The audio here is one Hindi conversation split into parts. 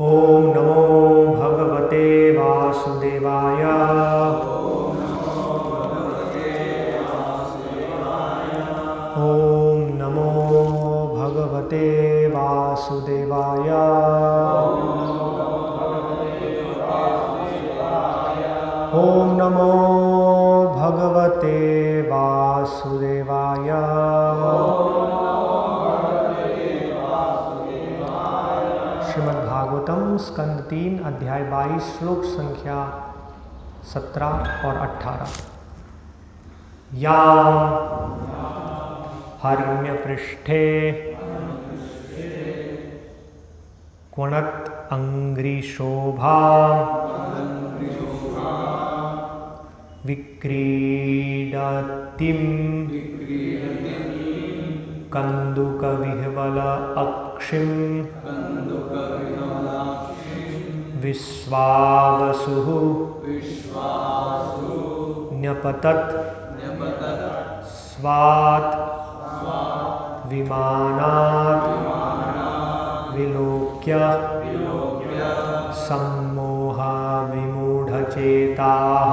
ओम नमो भगवते वासुदेवाय। ओम नमो भगवते वासुदेवाय। ओम नमो भगवते वासुदेवाय। श्रीमद्भागवतम स्कंद 3 अध्याय 22 श्लोक संख्या 17 और 18। यां हर्म्यपृष्ठे क्वणत् अंघ्रिशोभा विक्रीडतिं कंदुकविह्वल अक्षिं विश्वावसुः न्यपतत् स्वात् विमानात् विलोक्य सम्मोह विमूढचेताः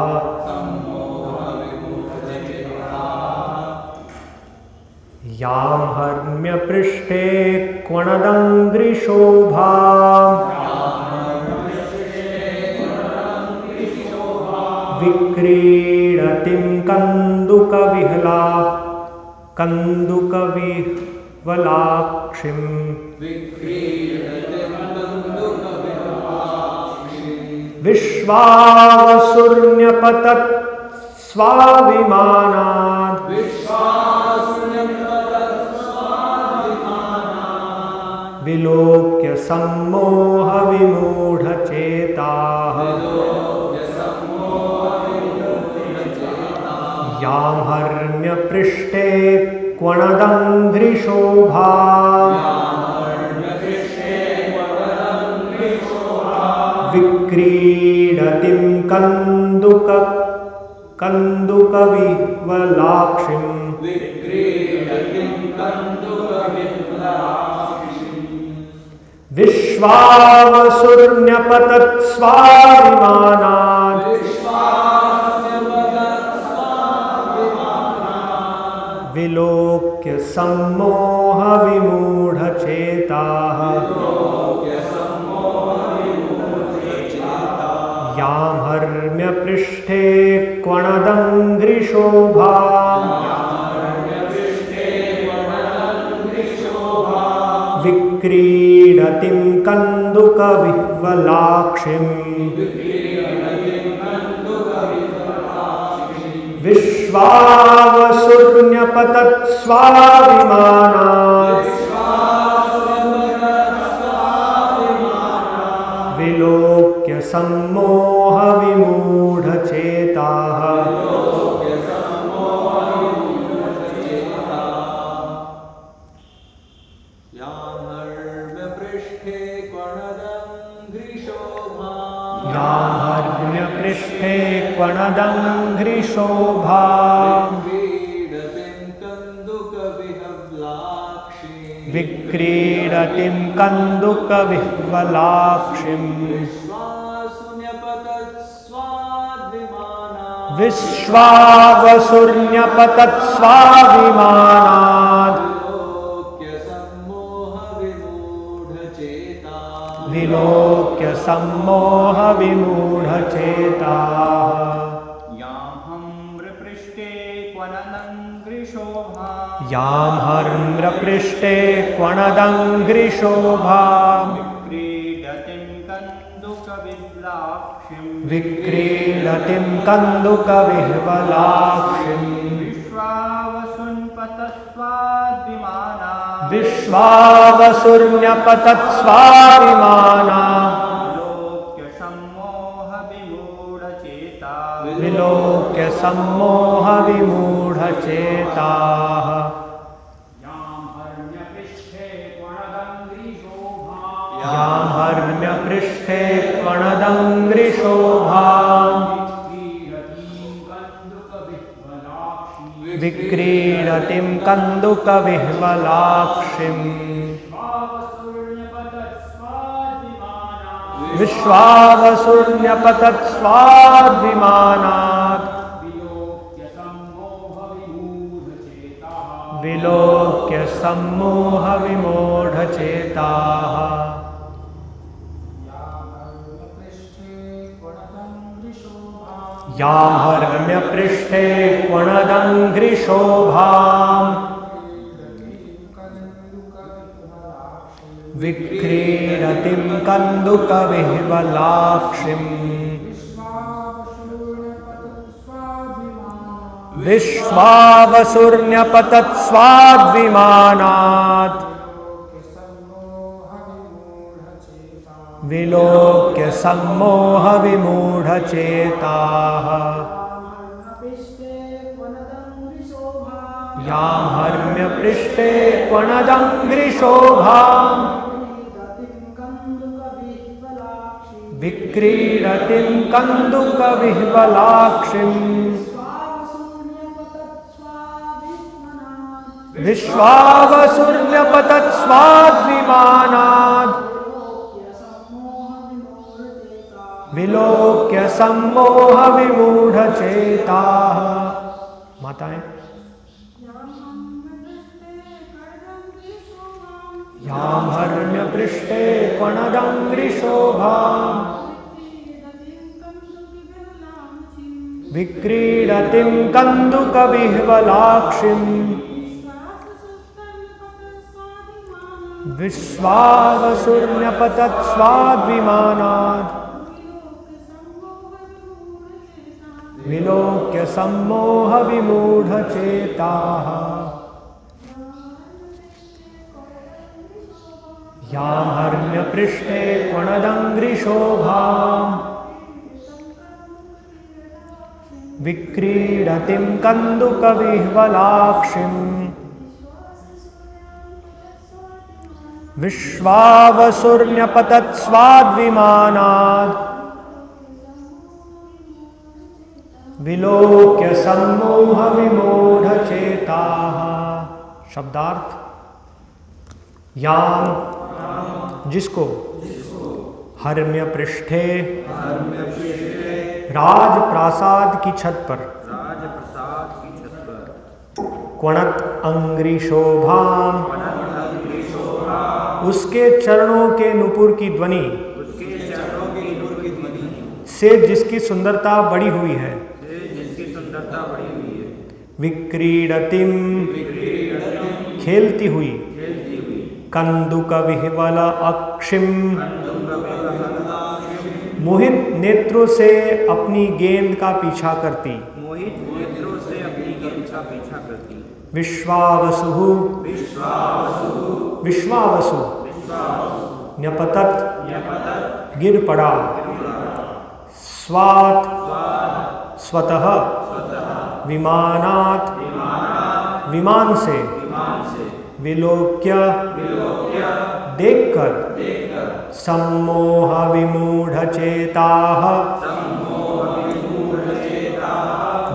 यां हर्म्यपृष्ठे क्वणदङ्घ्रिशोभा विक्रीडतिं कंदुकविह्वलाक्षिं विश्वावसुर्न्यपतत् स्वाभिमानात् विलोक्य सम्मोह विमूढचेताः यां हर्म्यपृष्ठे क्वणदङ्घ्रिशोभा विक्रीडतिं कंदुकविह्वलाक्षिं विश्वावसुर्न्यपतत् स्वाभिमानात् विलोक्य सम्मोह विमूढचेताः यां हर्म्यपृष्ठे क्वणदङ्घ्रिशोभा विक्रीडतिं कंदुकविह्वलाक्षिं विश्वावसुर्न्यपतत् स्वाभिमानात् विलोक्य सम्मोह विमूढचेताः यां हर्म्यपृष्ठे क्वणदङ्घ्रिशोभा विक्रीडतिं कंदुकविह्वलाक्षिं विश्वावसुर्न्यपतत् स्वाभिमानात् विलोक्य सम्मोह विमूढचेताः यां हर्म्यपृष्ठे क्वणदङ्घ्रिशोभा विक्रीडतिं कंदुकविह्वलाक्षिं विश्वावसुर्न्यपतत् स्वाभिमानात् विलोक्य सम्मोह विमूढचेताः यां हर्म्यपृष्ठे क्वणदङ्घ्रिशोभा विक्रीडतिं कंदुकविह्वलाक्षिं विश्वावसुर्न्यपतत् स्वाद्विमानात् विलोक्य सम्मोहविमूढचेताः या हर्म्यपृष्ठे क्वणदङ्घ्रिशोभाम् विक्रीडतिं कन्दुकविह्वलाक्षिम् विश्वावसुर्न्यपतत् स्वाद्विमानात् विलोक्य सम्मोहविमूढचेताः यां हर्म्यपृष्ठे क्वणदङ्घ्रिशोभाम् विक्रीडतिं कन्दुकविह्वलाक्षिम् विश्वावसुर्न्यपतत् स्वाद्विमानात् विलोक्य सम्मोहविमूढचेताः। माताएं, यां हर्म्यपृष्ठे क्वणदङ्घ्रिशोभाम् विक्रीडतिं कन्दुकविह्वलाक्षिम् विश्वावसुर्न्यपतत् स्वाद्विमानात् विलोक्य सम्मोहविमूढचेताः। यां हर्म्यपृष्ठे क्वणदङ्घ्रिशोभाम् विक्रीडतिं कन्दुकविह्वलाक्षिम् विश्वावसुर्न्यपतत् स्वाद्विमानात् विलोक्य सम्मोहविमूढचेताः। शब्दार्थ, यां जिसको हर्म्यपृष्ठे राजप्रासाद की छत पर क्वणत अंग्रिशोभाम उसके चरणों के नुपुर की ध्वनि से जिसकी सुंदरता बढ़ी हुई है। विक्रीडतिम खेलती हुई कंदुक विह्वल अक्षिम मोहित नेत्रों से अपनी गेंद का पीछा करती। विश्वावसु विश्वावसु न्यपतत गिर पड़ा। स्वात स्वतः विमानात विमान से। विलोक्य देखकर। सम्मोह विमूढ़चेताः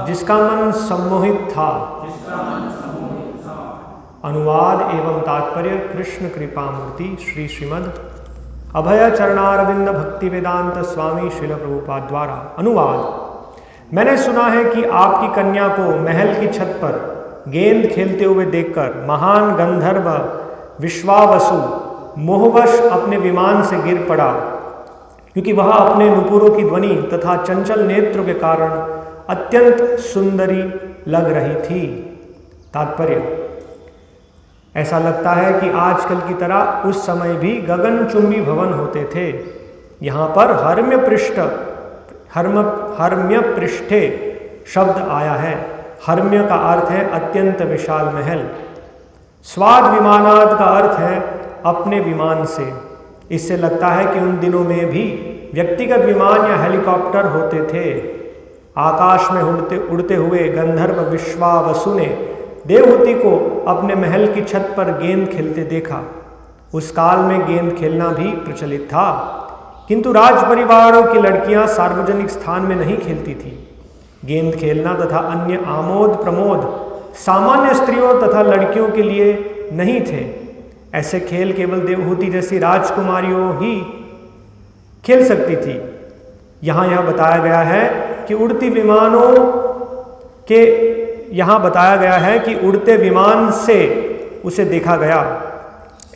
जिसका मन सम्मोहित था। अनुवाद एवं तात्पर्य कृष्ण कृपामूर्ति श्री श्रीमद् अभय चरणारविंद भक्ति वेदांत स्वामी श्रील प्रभुपाद द्वारा। अनुवाद। मैंने सुना है कि आपकी कन्या को महल की छत पर गेंद खेलते हुए देखकर महान गंधर्व विश्वावसु मोहवश अपने विमान से गिर पड़ा, क्योंकि वह अपने नुपुरों की ध्वनि तथा चंचल नेत्र के कारण अत्यंत सुंदरी लग रही थी। तात्पर्य। ऐसा लगता है कि आजकल की तरह उस समय भी गगनचुंबी भवन होते थे। यहाँ पर हर्म्यपृष्ठे शब्द आया है। हर्म्य का अर्थ है अत्यंत विशाल महल। स्वाद विमानाद का अर्थ है अपने विमान से। इससे लगता है कि उन दिनों में भी व्यक्तिगत विमान या हेलीकॉप्टर होते थे। आकाश में उड़ते हुए गंधर्व विश्वावसु ने देवहूति को अपने महल की छत पर गेंद खेलते देखा। उस काल में गेंद खेलना भी प्रचलित था, किंतु राज परिवारों की लड़कियां सार्वजनिक स्थान में नहीं खेलती थी। गेंद खेलना तथा अन्य आमोद प्रमोद सामान्य स्त्रियों तथा लड़कियों के लिए नहीं थे। ऐसे खेल केवल देवहूति जैसी राजकुमारियों ही खेल सकती थी। यहाँ यह बताया गया है कि उड़ती विमानों के यहाँ बताया गया है कि उड़ते विमान से उसे देखा गया।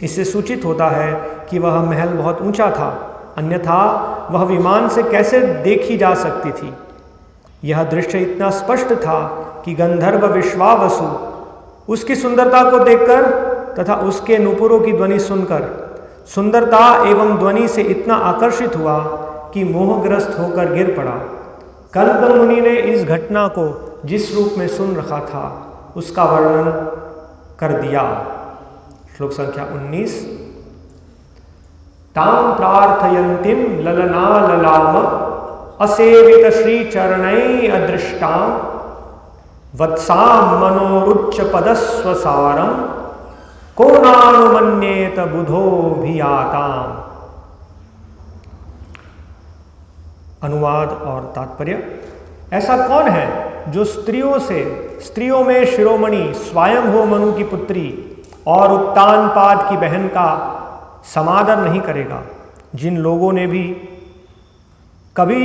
इससे सूचित होता है कि वह महल बहुत ऊंचा था, अन्यथा वह विमान से कैसे देखी जा सकती थी। यह दृश्य इतना स्पष्ट था कि गंधर्व विश्वावसु उसकी सुंदरता को देखकर तथा उसके नुपुरों की ध्वनि सुनकर सुंदरता एवं ध्वनि से इतना आकर्षित हुआ कि मोहग्रस्त होकर गिर पड़ा। कर्दम मुनि ने इस घटना को जिस रूप में सुन रखा था उसका वर्णन कर दिया। श्लोक संख्या 19। तां प्रार्थयन्तीं ललना ललाम असेवित श्री चरणै अदृष्टां वत्सां मनोरुच्च पदस्वसारं को नानुमन्येत बुधोभियाताम्। अनुवाद और तात्पर्य। ऐसा कौन है जो स्त्रियों में शिरोमणि स्वयंभू मनु की पुत्री और उत्तानपाद की बहन का समादर नहीं करेगा, जिन लोगों ने भी कभी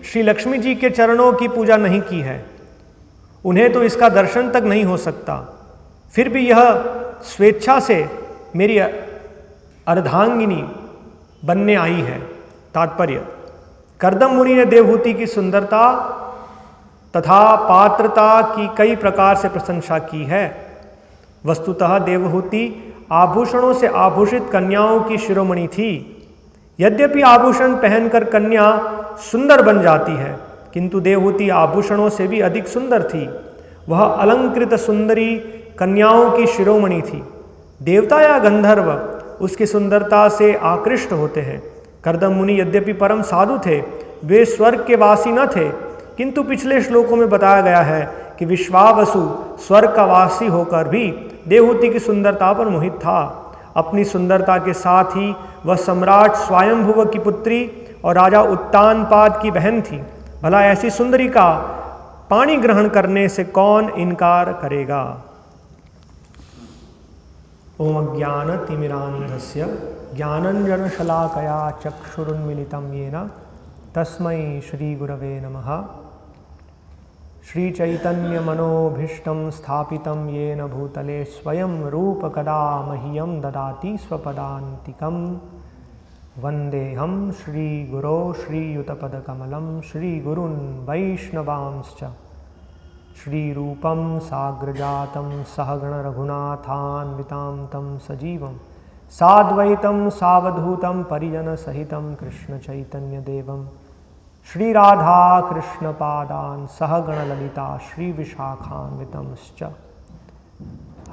श्री लक्ष्मी जी के चरणों की पूजा नहीं की है, उन्हें तो इसका दर्शन तक नहीं हो सकता, फिर भी यह स्वेच्छा से मेरी अर्धांगिनी बनने आई है। तात्पर्य। कर्दम मुनि ने देवहूति की सुंदरता तथा पात्रता की कई प्रकार से प्रशंसा की है। वस्तुतः देवहूति आभूषणों से आभूषित कन्याओं की शिरोमणि थी। यद्यपि आभूषण पहनकर कन्या सुंदर बन जाती है, किंतु देवहूति आभूषणों से भी अधिक सुंदर थी। वह अलंकृत सुंदरी कन्याओं की शिरोमणि थी। देवता या गंधर्व उसकी सुंदरता से आकृष्ट होते हैं। कर्दम मुनि यद्यपि परम साधु थे, वे स्वर्ग के वासी न थे, किंतु पिछले श्लोकों में बताया गया है कि विश्वावसु स्वर्ग का वासी होकर भी देवहूति की सुंदरता पर मोहित था। अपनी सुंदरता के साथ ही वह सम्राट स्वयंभुव की पुत्री और राजा उत्तानपाद की बहन थी। भला ऐसी सुंदरी का पाणी ग्रहण करने से कौन इनकार करेगा। ओम अज्ञानतिमिरान्धस्य ज्ञानञ्जनशलाकया चक्षुरुन्मीलितं येन तस्मै श्रीगुरवे नमः। श्रीचैतन्यमनोभीष्टं स्थापितं येन भूतले स्वयं रूपकदा मह्यं ददाति स्वपदान्तिकं। वन्देऽहं श्रीगुरो श्रीयुतपदकमलं श्रीगुरून् वैष्णवांश्च श्रीरूपं साग्रजातं सहगण रघुनाथान्वितां तं सजीवं साद्वैतं सावधूतं परिजनसहितं कृष्णचैतन्यदेवं श्रीराधा कृष्णपादान् सहगण ललिता श्रीविशाखान्वितंश्च।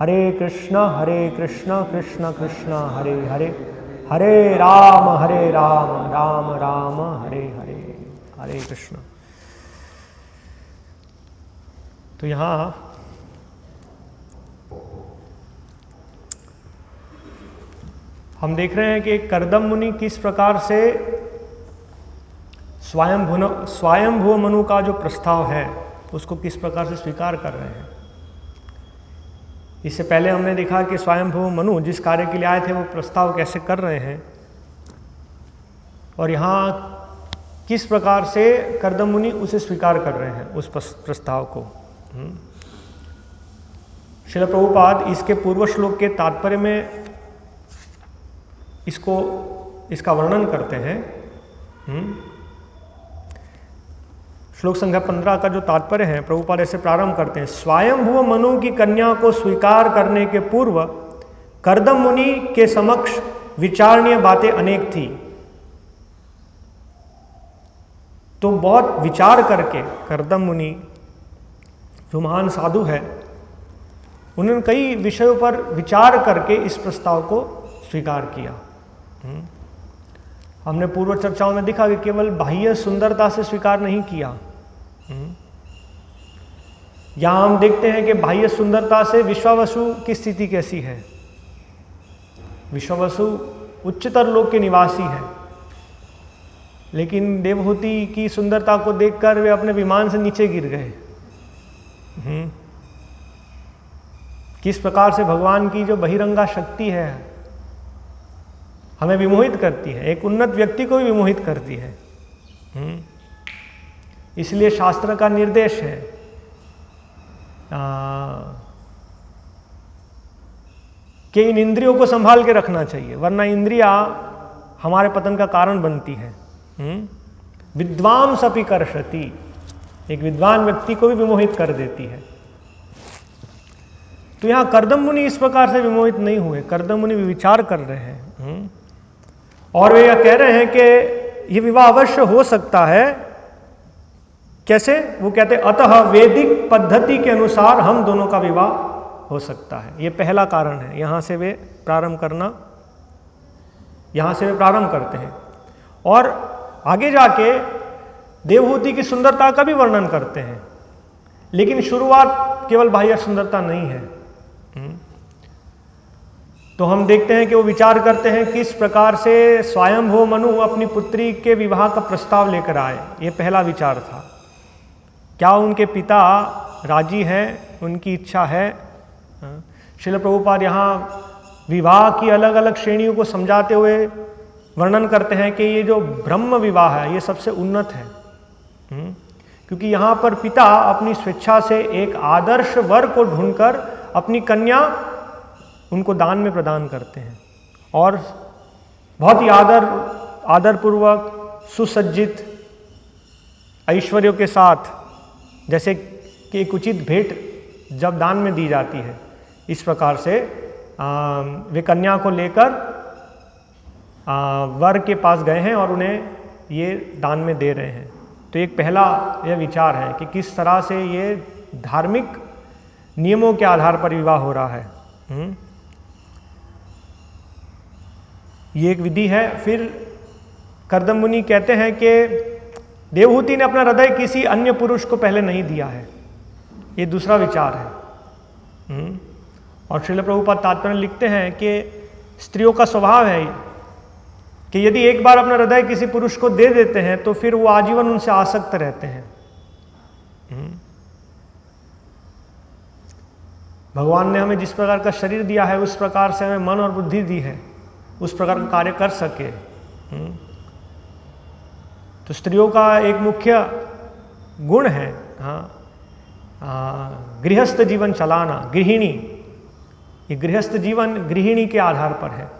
हरे कृष्ण कृष्ण कृष्ण हरे हरे, हरे राम राम राम हरे हरे। हरे कृष्ण। तो यहाँ हम देख रहे हैं कि कर्दम मुनि किस प्रकार से स्वयंभू मनु का जो प्रस्ताव है उसको किस प्रकार से स्वीकार कर रहे हैं। इससे पहले हमने देखा कि स्वयंभू मनु जिस कार्य के लिए आए थे वो प्रस्ताव कैसे कर रहे हैं, और यहाँ किस प्रकार से कर्दम मुनि उसे स्वीकार कर रहे हैं उस प्रस्ताव को। श्रील प्रभुपाद इसके पूर्व श्लोक के तात्पर्य में इसका वर्णन करते हैं। श्लोक संख्या 15 का जो तात्पर्य है प्रभुपाद ऐसे प्रारंभ करते हैं। स्वयंभू मनु की कन्या को स्वीकार करने के पूर्व कर्दम मुनि के समक्ष विचारणीय बातें अनेक थी। तो बहुत विचार करके कर्दम मुनि जो महान साधु है उन्होंने कई विषयों पर विचार करके इस प्रस्ताव को स्वीकार किया। हमने पूर्व चर्चाओं में देखा कि केवल बाह्य सुंदरता से स्वीकार नहीं किया। यहां हम देखते हैं कि बाह्य सुंदरता से विश्वावसु की स्थिति कैसी है। विश्वावसु उच्चतर लोक के निवासी हैं, लेकिन देवहूति की सुंदरता को देखकर वे अपने विमान से नीचे गिर गए। किस प्रकार से भगवान की जो बहिरंगा शक्ति है हमें विमोहित करती है, एक उन्नत व्यक्ति को भी विमोहित करती है। इसलिए शास्त्र का निर्देश है कि इन इंद्रियों को संभाल के रखना चाहिए, वरना इंद्रियां हमारे पतन का कारण बनती है। विद्वांस अपि कर्षति, एक विद्वान व्यक्ति को भी विमोहित कर देती है। तो यहां कर्दम मुनि इस प्रकार से विमोहित नहीं हुए, कर्दम मुनि विचार कर रहे हैं और वे यह कह रहे हैं कि यह विवाह अवश्य हो सकता है। कैसे? वो कहते हैं अतः वैदिक पद्धति के अनुसार हम दोनों का विवाह हो सकता है। ये पहला कारण है, यहां से वे प्रारंभ करते हैं और आगे जाके देवहूति की सुंदरता का भी वर्णन करते हैं, लेकिन शुरुआत केवल बाह्य सुंदरता नहीं है। तो हम देखते हैं कि वो विचार करते हैं किस प्रकार से स्वयंभू मनु अपनी पुत्री के विवाह का प्रस्ताव लेकर आए। ये पहला विचार था। क्या उनके पिता राजी हैं, उनकी इच्छा है? श्रील प्रभुपाद यहाँ विवाह की अलग अलग श्रेणियों को समझाते हुए वर्णन करते हैं कि ये जो ब्रह्म विवाह है ये सबसे उन्नत है, क्योंकि यहाँ पर पिता अपनी स्वेच्छा से एक आदर्श वर को ढूंढकर अपनी कन्या उनको दान में प्रदान करते हैं और बहुत ही आदरपूर्वक सुसज्जित ऐश्वर्यों के साथ, जैसे कि एक उचित भेंट जब दान में दी जाती है, इस प्रकार से वे कन्या को लेकर वर के पास गए हैं और उन्हें ये दान में दे रहे हैं। तो एक पहला यह विचार है कि किस तरह से ये धार्मिक नियमों के आधार पर विवाह हो रहा है। ये एक विधि है। फिर कर्दम मुनि कहते हैं कि देवहूति ने अपना हृदय किसी अन्य पुरुष को पहले नहीं दिया है, ये दूसरा विचार है। और श्रील प्रभुपाद तात्पर्य लिखते हैं कि स्त्रियों का स्वभाव है कि यदि एक बार अपना हृदय किसी पुरुष को दे देते हैं तो फिर वो आजीवन उनसे आसक्त रहते हैं। भगवान ने हमें जिस प्रकार का शरीर दिया है उस प्रकार से हमें मन और बुद्धि दी है, उस प्रकार का कार्य कर सके। तो स्त्रियों का एक मुख्य गुण है गृहस्थ जीवन चलाना, गृहिणी। ये गृहस्थ जीवन गृहिणी के आधार पर है।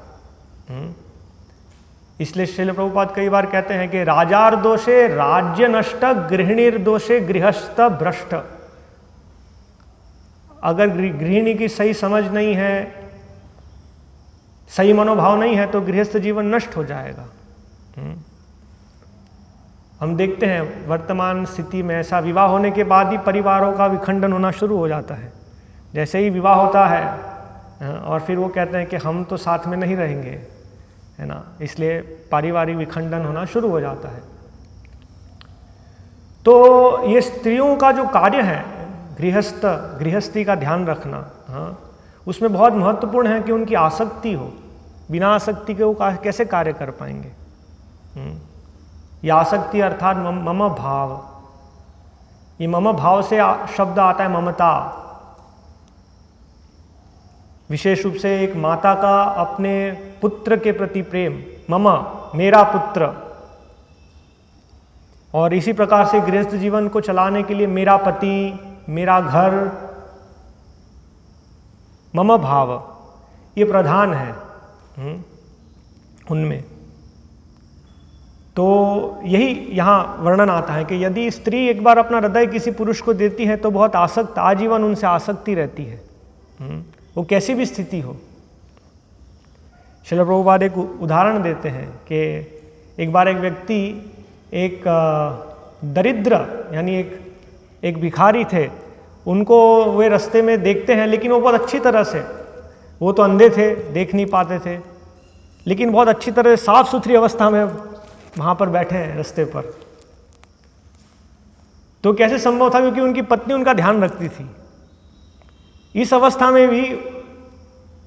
इसलिए श्रील प्रभुपाद कई बार कहते हैं कि राजार दोषे राज्य नष्ट, गृहिणीर दोषे गृहस्थ भ्रष्ट। अगर गृहिणी की सही समझ नहीं है, सही मनोभाव नहीं है, तो गृहस्थ जीवन नष्ट हो जाएगा। हम देखते हैं वर्तमान स्थिति में ऐसा विवाह होने के बाद ही परिवारों का विखंडन होना शुरू हो जाता है। जैसे ही विवाह होता है और फिर वो कहते हैं कि हम तो साथ में नहीं रहेंगे, है ना, इसलिए पारिवारिक विखंडन होना शुरू हो जाता है। तो ये स्त्रियों का जो कार्य है गृहस्थी का ध्यान रखना, उसमें बहुत महत्वपूर्ण है कि उनकी आसक्ति हो। बिना आसक्ति के वो कैसे कार्य कर पाएंगे। यह आसक्ति अर्थात मम भाव, ये मम भाव से शब्द आता है ममता। विशेष रूप से एक माता का अपने पुत्र के प्रति प्रेम, मम मेरा पुत्र। और इसी प्रकार से गृहस्थ जीवन को चलाने के लिए मेरा पति, मेरा घर, मम भाव, ये प्रधान है उनमें। तो यही यहाँ वर्णन आता है कि यदि स्त्री एक बार अपना हृदय किसी पुरुष को देती है तो बहुत आसक्त, आजीवन उनसे आसक्ति रहती है, वो कैसी भी स्थिति हो। श्रील प्रभुपाद एक उदाहरण देते हैं कि एक बार एक व्यक्ति एक दरिद्र यानी एक भिखारी थे, उनको वे रास्ते में देखते हैं, लेकिन वो बहुत अच्छी तरह से, वो तो अंधे थे, देख नहीं पाते थे, लेकिन बहुत अच्छी तरह से साफ सुथरी अवस्था में वहाँ पर बैठे हैं रास्ते पर। तो कैसे संभव था? क्योंकि उनकी पत्नी उनका ध्यान रखती थी। इस अवस्था में भी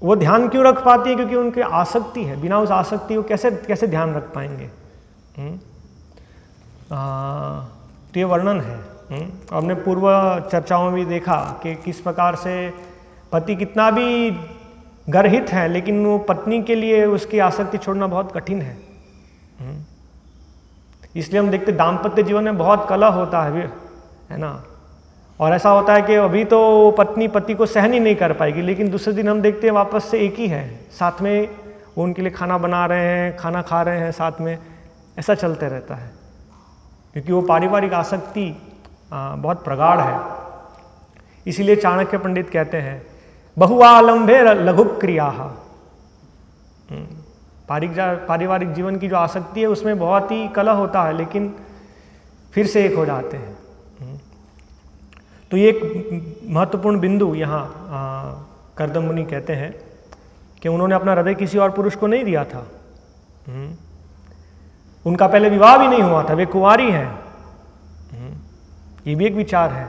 वो ध्यान क्यों रख पाती है? क्योंकि उनकी आसक्ति है। बिना उस आसक्ति को कैसे ध्यान रख पाएंगे? तो ये वर्णन है। हमने पूर्व चर्चाओं में भी देखा कि किस प्रकार से पति कितना भी गर्हित है, लेकिन वो पत्नी के लिए उसकी आसक्ति छोड़ना बहुत कठिन है। इसलिए हम देखते दाम्पत्य जीवन में बहुत कलह होता है ना। और ऐसा होता है कि अभी तो पत्नी पति को सहन ही नहीं कर पाएगी, लेकिन दूसरे दिन हम देखते हैं वापस से एक ही है, साथ में वो उनके लिए खाना बना रहे हैं, खाना खा रहे हैं साथ में, ऐसा चलते रहता है, क्योंकि वो पारिवारिक आसक्ति बहुत प्रगाढ़ है। इसीलिए चाणक्य पंडित कहते हैं बहुआलंबे लघु क्रिया। पारिवारिक जीवन की जो आसक्ति है उसमें बहुत ही कलह होता है, लेकिन फिर से एक हो जाते हैं। तो ये एक महत्वपूर्ण बिंदु यहाँ कर्दम मुनि कहते हैं कि उन्होंने अपना हृदय किसी और पुरुष को नहीं दिया था। उनका पहले विवाह भी नहीं हुआ था, वे कुंवारी हैं। ये भी एक विचार है।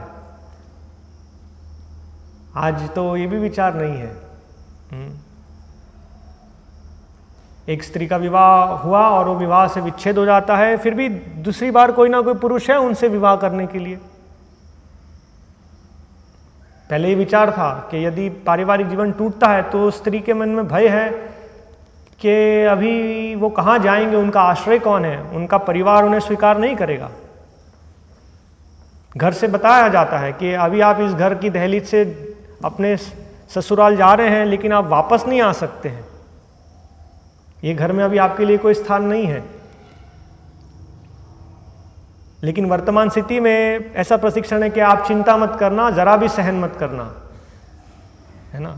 आज तो ये भी विचार नहीं है। एक स्त्री का विवाह हुआ और वो विवाह से विच्छेद हो जाता है, फिर भी दूसरी बार कोई ना कोई पुरुष है उनसे विवाह करने के लिए। पहले ये विचार था कि यदि पारिवारिक जीवन टूटता है तो स्त्री के मन में भय है कि अभी वो कहाँ जाएंगे, उनका आश्रय कौन है, उनका परिवार उन्हें स्वीकार नहीं करेगा। घर से बताया जाता है कि अभी आप इस घर की दहलीज से अपने ससुराल जा रहे हैं, लेकिन आप वापस नहीं आ सकते हैं, ये घर में अभी आपके लिए कोई स्थान नहीं है। लेकिन वर्तमान स्थिति में ऐसा प्रशिक्षण है कि आप चिंता मत करना, जरा भी सहन मत करना, है ना।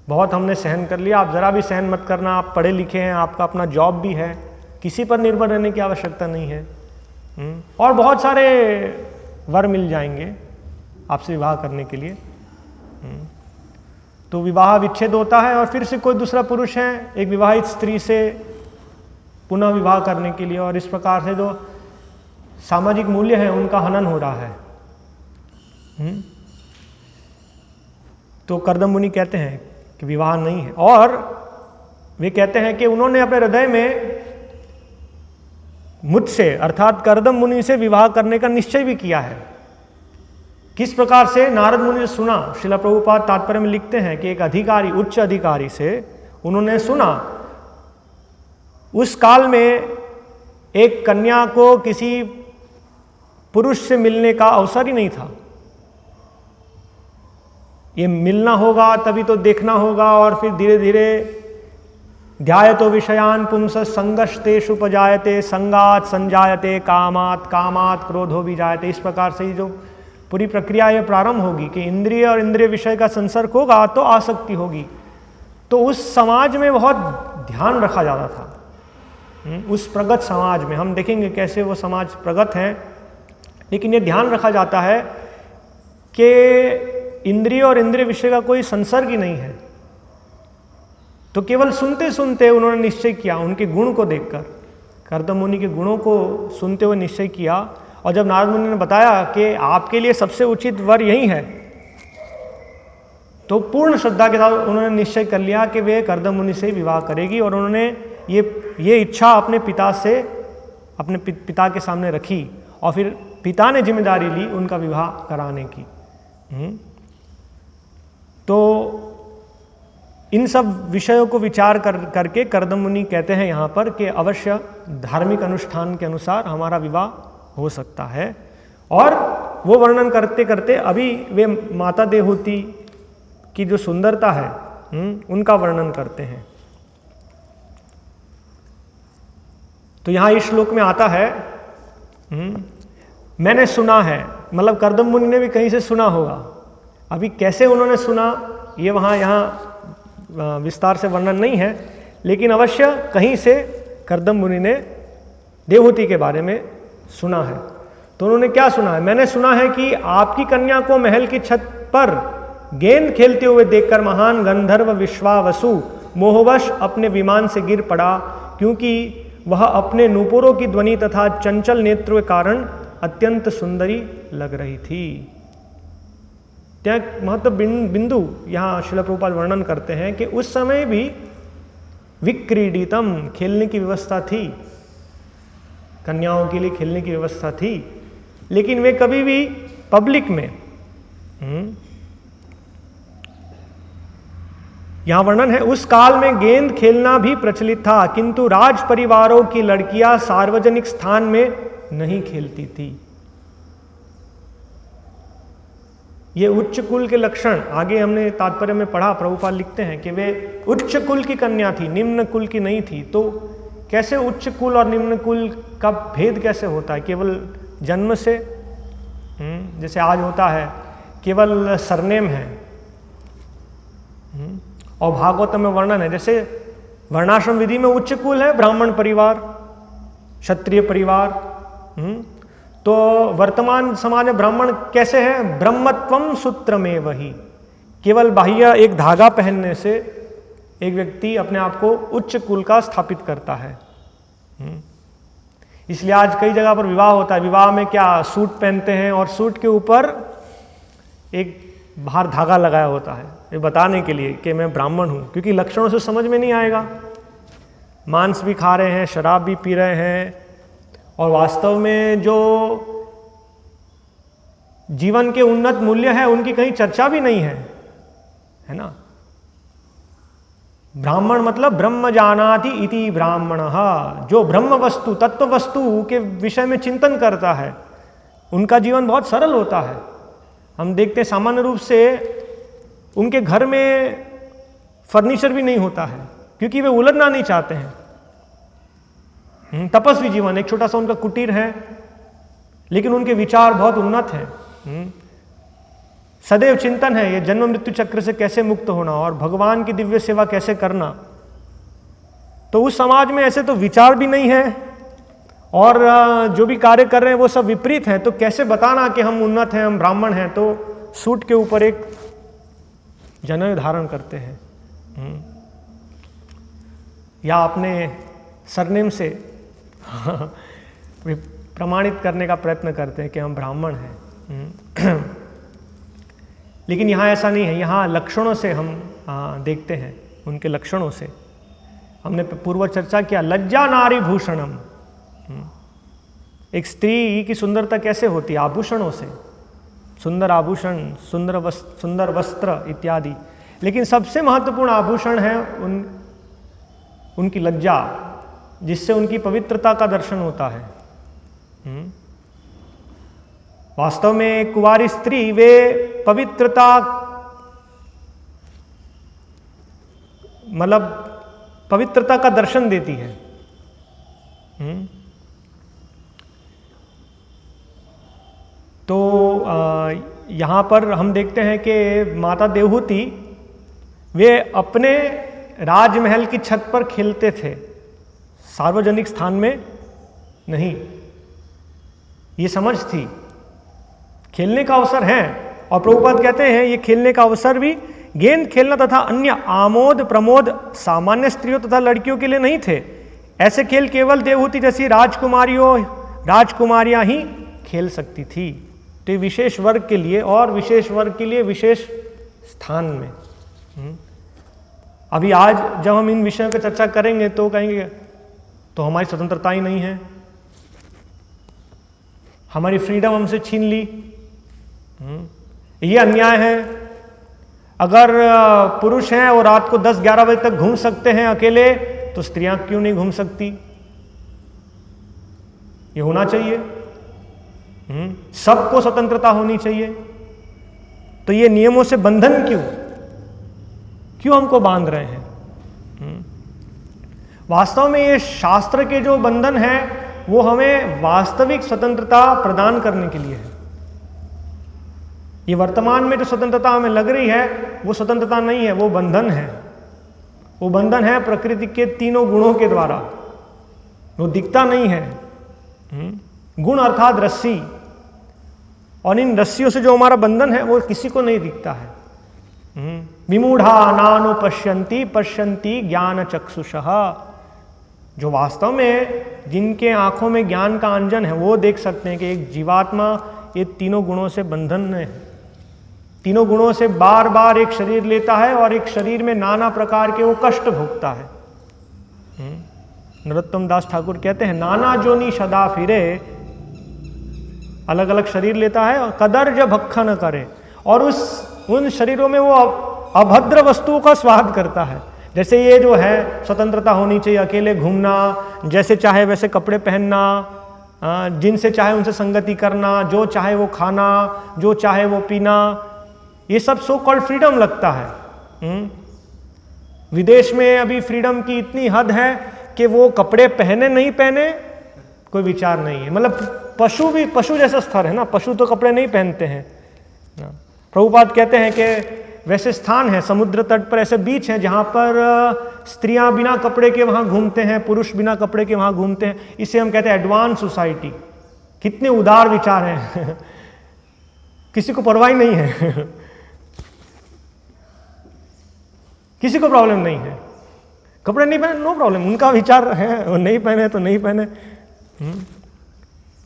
बहुत हमने सहन कर लिया, आप जरा भी सहन मत करना, आप पढ़े लिखे हैं, आपका अपना जॉब भी है, किसी पर निर्भर रहने की आवश्यकता नहीं है। और बहुत सारे वर मिल जाएंगे आपसे विवाह करने के लिए। तो विवाह विच्छेद होता है और फिर से कोई दूसरा पुरुष है एक विवाहित स्त्री से पुनः विवाह करने के लिए, और इस प्रकार से जो सामाजिक मूल्य है उनका हनन हो रहा है। तो कर्दम मुनि कहते हैं कि विवाह नहीं है, और वे कहते हैं कि उन्होंने अपने हृदय में मुझसे अर्थात कर्दम मुनि से विवाह करने का निश्चय भी किया है। किस प्रकार से? नारद मुनि ने सुना, श्रील प्रभुपाद तात्पर्य में लिखते हैं कि एक अधिकारी, उच्च अधिकारी से उन्होंने सुना, उस काल में एक कन्या को किसी पुरुष से मिलने का अवसर ही नहीं था। ये मिलना होगा तभी तो देखना होगा, और फिर धीरे धीरे ध्यायतो विषयान पुंस संगस्तेषु उपजायते संगात संजायते कामात कामात क्रोधो विजायते। इस प्रकार से जो पूरी प्रक्रिया ये प्रारंभ होगी कि इंद्रिय और इंद्रिय विषय का संसर्ग होगा तो आसक्ति होगी। तो उस समाज में बहुत ध्यान रखा जाता था। उस प्रगत समाज में हम देखेंगे कैसे वो समाज प्रगत है, लेकिन ये ध्यान रखा जाता है कि इंद्रिय और इंद्रिय विषय का कोई संसर्ग ही नहीं है। तो केवल सुनते सुनते उन्होंने निश्चय किया, उनके गुण को देखकर, कर्दम मुनि के गुणों को सुनते हुए निश्चय किया। और जब नारद मुनि ने बताया कि आपके लिए सबसे उचित वर यही है, तो पूर्ण श्रद्धा के साथ उन्होंने निश्चय कर लिया कि वे कर्दम मुनि से विवाह करेगी। और उन्होंने ये इच्छा अपने पिता से, अपने पिता के सामने रखी, और फिर पिता ने जिम्मेदारी ली उनका विवाह कराने की। तो इन सब विषयों को विचार करके कर्दम मुनि कहते हैं यहाँ पर कि अवश्य धार्मिक अनुष्ठान के अनुसार हमारा विवाह हो सकता है। और वो वर्णन करते करते अभी वे माता देहूति की जो सुंदरता है उनका वर्णन करते हैं। तो यहाँ इस श्लोक में आता है मैंने सुना है, मतलब कर्दम मुनि ने भी कहीं से सुना होगा। अभी कैसे उन्होंने सुना ये यहाँ विस्तार से वर्णन नहीं है, लेकिन अवश्य कहीं से कर्दम मुनि ने देवहूति के बारे में सुना है। तो उन्होंने क्या सुना है? मैंने सुना है कि आपकी कन्या को महल की छत पर गेंद खेलते हुए देखकर महान गंधर्व विश्वावसु मोहवश अपने विमान से गिर पड़ा, क्योंकि वह अपने नूपुरों की ध्वनि तथा चंचल नेत्र के कारण अत्यंत सुंदरी लग रही थी। त्या महत्व बिंदु यहाँ श्रील प्रभुपाद वर्णन करते हैं कि उस समय भी विक्रीडितम, खेलने की व्यवस्था थी, कन्याओं के लिए खेलने की व्यवस्था थी, लेकिन वे कभी भी पब्लिक में यहां वर्णन है, उस काल में गेंद खेलना भी प्रचलित था, किंतु राज परिवारों की लड़कियां सार्वजनिक स्थान में नहीं खेलती थी। ये उच्च कुल के लक्षण आगे हमने तात्पर्य में पढ़ा। प्रभुपाद लिखते हैं कि वे उच्च कुल की कन्या थी, निम्न कुल की नहीं थी। तो कैसे उच्च कुल और निम्न कुल का भेद कैसे होता है? केवल जन्म से? जैसे आज होता है केवल सरनेम है। और भागवत में वर्णन है, जैसे वर्णाश्रम विधि में उच्च कुल है ब्राह्मण परिवार, क्षत्रिय परिवार। तो वर्तमान समाज में ब्राह्मण कैसे है? ब्रह्मत्वम सूत्र में वही, केवल बाह्य एक धागा पहनने से एक व्यक्ति अपने आप को उच्च कुल का स्थापित करता है। इसलिए आज कई जगह पर विवाह होता है। विवाह में क्या, सूट पहनते हैं और सूट के ऊपर एक बाहर धागा लगाया होता है, ये बताने के लिए कि मैं ब्राह्मण हूं, क्योंकि लक्षणों से समझ में नहीं आएगा। मांस भी खा रहे हैं, शराब भी पी रहे हैं, और वास्तव में जो जीवन के उन्नत मूल्य है उनकी कहीं चर्चा भी नहीं है ना। ब्राह्मण मतलब ब्रह्म जानाति इति ब्राह्मणः, जो ब्रह्म वस्तु तत्व वस्तु के विषय में चिंतन करता है, उनका जीवन बहुत सरल होता है। हम देखते हैं सामान्य रूप से उनके घर में फर्नीचर भी नहीं होता है, क्योंकि वे उलझना नहीं चाहते हैं। तपस्वी जीवन, एक छोटा सा उनका कुटीर है, लेकिन उनके विचार बहुत उन्नत हैं। सदैव चिंतन है ये जन्म मृत्यु चक्र से कैसे मुक्त होना और भगवान की दिव्य सेवा कैसे करना। तो उस समाज में ऐसे तो विचार भी नहीं है, और जो भी कार्य कर रहे हैं वो सब विपरीत हैं। तो कैसे बताना कि हम उन्नत हैं, हम ब्राह्मण हैं? तो सूट के ऊपर एक जनेऊ धारण करते हैं, या अपने सरनेम से प्रमाणित करने का प्रयत्न करते हैं कि हम ब्राह्मण हैं। लेकिन यहाँ ऐसा नहीं है। यहाँ लक्षणों से हम देखते हैं, उनके लक्षणों से। हमने पूर्व चर्चा किया, लज्जा नारी भूषणम। एक स्त्री की सुंदरता कैसे होती है? आभूषणों से, सुंदर आभूषण, सुंदर वस्त्र इत्यादि। लेकिन सबसे महत्वपूर्ण आभूषण है उनकी लज्जा, जिससे उनकी पवित्रता का दर्शन होता है। वास्तव में कुंवारी स्त्री वे पवित्रता, मतलब पवित्रता का दर्शन देती है। तो यहाँ पर हम देखते हैं कि माता देवहूति वे अपने राजमहल की छत पर खेलते थे, सार्वजनिक स्थान में नहीं। ये समझ थी, खेलने का अवसर है। और प्रभुपाद कहते हैं ये खेलने का अवसर भी गेंद खेलना तथा अन्य आमोद प्रमोद सामान्य स्त्रियों तथा लड़कियों के लिए नहीं थे। ऐसे खेल केवल देवहूति जैसी राजकुमारियां ही खेल सकती थी। तो विशेष वर्ग के लिए, और विशेष वर्ग के लिए विशेष स्थान में। अभी आज जब हम इन विषयों पर चर्चा करेंगे तो कहेंगे तो हमारी स्वतंत्रता ही नहीं है, हमारी फ्रीडम हमसे छीन ली, ये अन्याय है। अगर पुरुष हैं और रात को 10-11 बजे तक घूम सकते हैं अकेले, तो स्त्रियां क्यों नहीं घूम सकती? ये होना चाहिए। सबको स्वतंत्रता होनी चाहिए। तो ये नियमों से बंधन क्यों हमको बांध रहे हैं? वास्तव में ये शास्त्र के जो बंधन है वो हमें वास्तविक स्वतंत्रता प्रदान करने के लिए है। ये वर्तमान में जो स्वतंत्रता हमें लग रही है वो स्वतंत्रता नहीं है, वो बंधन है। वो बंधन है प्रकृति के तीनों गुणों के द्वारा, वो दिखता नहीं है। गुण अर्थात रस्सी, और इन रस्सियों से जो हमारा बंधन है वो किसी को नहीं दिखता है। विमूढ़ा नानु पश्यन्ति ज्ञान चक्षुषः, जो वास्तव में जिनके आंखों में ज्ञान का अंजन है वो देख सकते हैं कि एक जीवात्मा ये तीनों गुणों से बंधन है। तीनों गुणों से बार बार एक शरीर लेता है और एक शरीर में नाना प्रकार के वो कष्ट भोगता है। नरोत्तम दास ठाकुर कहते हैं, नाना जोनी सदा फिरे, अलग अलग शरीर लेता है और कदर्ज भक्खन करे, और उन शरीरों में वो अभद्र वस्तुओं का स्वाद करता है। जैसे ये जो है स्वतंत्रता होनी चाहिए, अकेले घूमना, जैसे चाहे वैसे कपड़े पहनना, जिनसे चाहे उनसे संगति करना, जो चाहे वो खाना, जो चाहे वो पीना, ये सब सो कॉल्ड फ्रीडम लगता है। विदेश में अभी फ्रीडम की इतनी हद है कि वो कपड़े पहने नहीं पहने कोई विचार नहीं है। मतलब पशु जैसा स्तर है ना, पशु तो कपड़े नहीं पहनते हैं। प्रभुपाद कहते हैं कि वैसे स्थान है समुद्र तट पर, ऐसे बीच हैं जहां पर स्त्रियां बिना कपड़े के वहां घूमते हैं, पुरुष बिना कपड़े के वहां घूमते हैं। इसे हम कहते हैं एडवांस सोसाइटी। कितने उदार विचार हैं किसी को परवाह नहीं है किसी को प्रॉब्लम नहीं है, कपड़े नहीं पहने नो प्रॉब्लम, उनका विचार है, वो नहीं पहने तो नहीं पहने।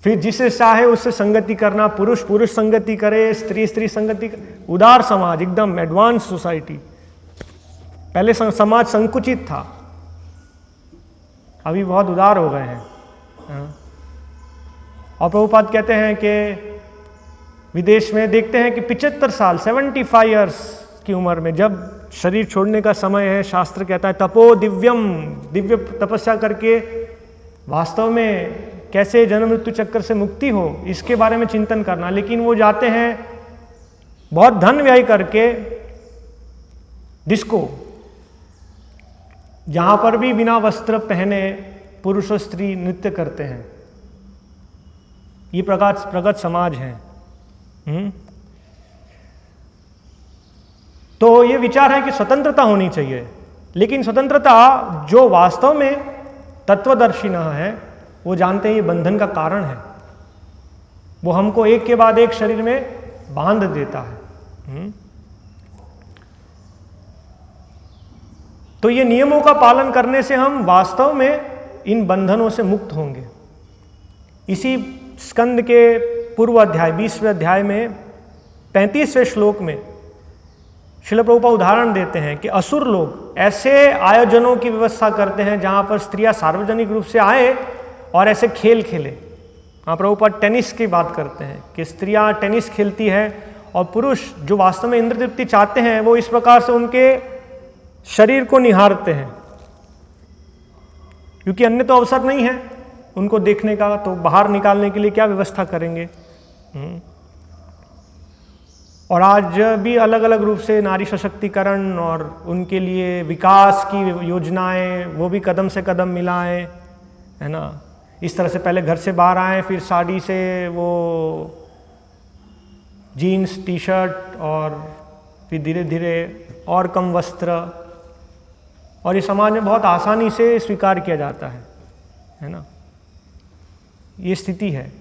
फिर जिसे चाहे उससे संगति करना, पुरुष संगति करे, स्त्री संगति करे। उदार समाज, एकदम एडवांस सोसाइटी। पहले समाज संकुचित था, अभी बहुत उदार हो गए हैं। और प्रभुपाद कहते हैं कि विदेश में देखते हैं कि 75 साल 75 इयर्स की उम्र में जब शरीर छोड़ने का समय है, शास्त्र कहता है तपो दिव्यम, दिव्य तपस्या करके वास्तव में कैसे जन्म मृत्यु चक्कर से मुक्ति हो, इसके बारे में चिंतन करना। लेकिन वो जाते हैं बहुत धन व्यय करके डिस्को, जहां पर भी बिना वस्त्र पहने पुरुष और स्त्री नृत्य करते हैं। ये प्रगत समाज है। तो ये विचार है कि स्वतंत्रता होनी चाहिए, लेकिन स्वतंत्रता जो वास्तव में तत्वदर्शी न है वो जानते हैं ये बंधन का कारण है। वो हमको एक के बाद एक शरीर में बांध देता है। तो ये नियमों का पालन करने से हम वास्तव में इन बंधनों से मुक्त होंगे। इसी स्कंद के पूर्व अध्याय 20वें अध्याय में 35वें श्लोक में श्रील प्रभुपाद उदाहरण देते हैं कि असुर लोग ऐसे आयोजनों की व्यवस्था करते हैं जहां पर स्त्रियां सार्वजनिक रूप से आए और ऐसे खेल खेले। हाँ, प्रभुपाद टेनिस की बात करते हैं कि स्त्रियां टेनिस खेलती है और पुरुष जो वास्तव में इंद्र तृप्ति चाहते हैं वो इस प्रकार से उनके शरीर को निहारते हैं, क्योंकि अन्य तो अवसर नहीं है उनको देखने का, तो बाहर निकालने के लिए क्या व्यवस्था करेंगे। और आज भी अलग अलग रूप से नारी सशक्तिकरण और उनके लिए विकास की योजनाएं वो भी कदम से कदम मिलाएं, है ना। इस तरह से पहले घर से बाहर आए, फिर साड़ी से वो जीन्स टी शर्ट, और फिर धीरे धीरे और कम वस्त्र, और ये समाज में बहुत आसानी से स्वीकार किया जाता है ना। ये स्थिति है।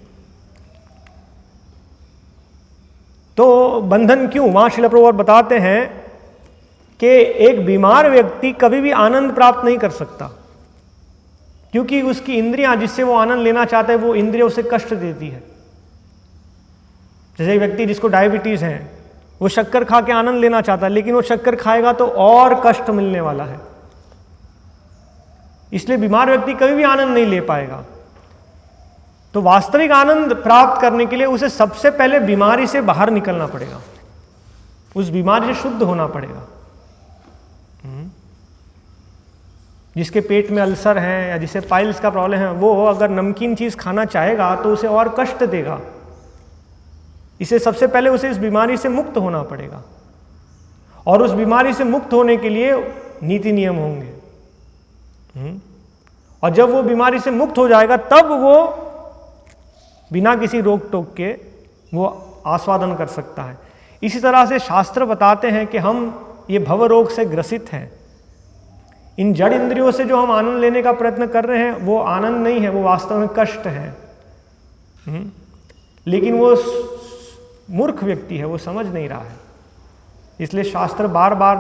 तो बंधन क्यों? वहां श्रील प्रभुपाद बताते हैं कि एक बीमार व्यक्ति कभी भी आनंद प्राप्त नहीं कर सकता, क्योंकि उसकी इंद्रियां जिससे वो आनंद लेना चाहता है वो इंद्रियां उसे कष्ट देती है। जैसे एक व्यक्ति जिसको डायबिटीज है, वो शक्कर खा के आनंद लेना चाहता है, लेकिन वो शक्कर खाएगा तो और कष्ट मिलने वाला है। इसलिए बीमार व्यक्ति कभी भी आनंद नहीं ले पाएगा। तो वास्तविक आनंद प्राप्त करने के लिए उसे सबसे पहले बीमारी से बाहर निकलना पड़ेगा, उस बीमारी से शुद्ध होना पड़ेगा। जिसके पेट में अल्सर है या जिसे पाइल्स का प्रॉब्लम है, वो अगर नमकीन चीज खाना चाहेगा तो उसे और कष्ट देगा। इसे सबसे पहले उसे इस बीमारी से मुक्त होना पड़ेगा, और उस बीमारी से मुक्त होने के लिए नीति नियम होंगे। और जब वो बीमारी से मुक्त हो जाएगा तब वो बिना किसी रोक टोक के वो आस्वादन कर सकता है। इसी तरह से शास्त्र बताते हैं कि हम ये भव रोग से ग्रसित हैं। इन जड़ इंद्रियों से जो हम आनंद लेने का प्रयत्न कर रहे हैं वो आनंद नहीं है, वो वास्तव में कष्ट है। लेकिन वो मूर्ख व्यक्ति है, वो समझ नहीं रहा है। इसलिए शास्त्र बार बार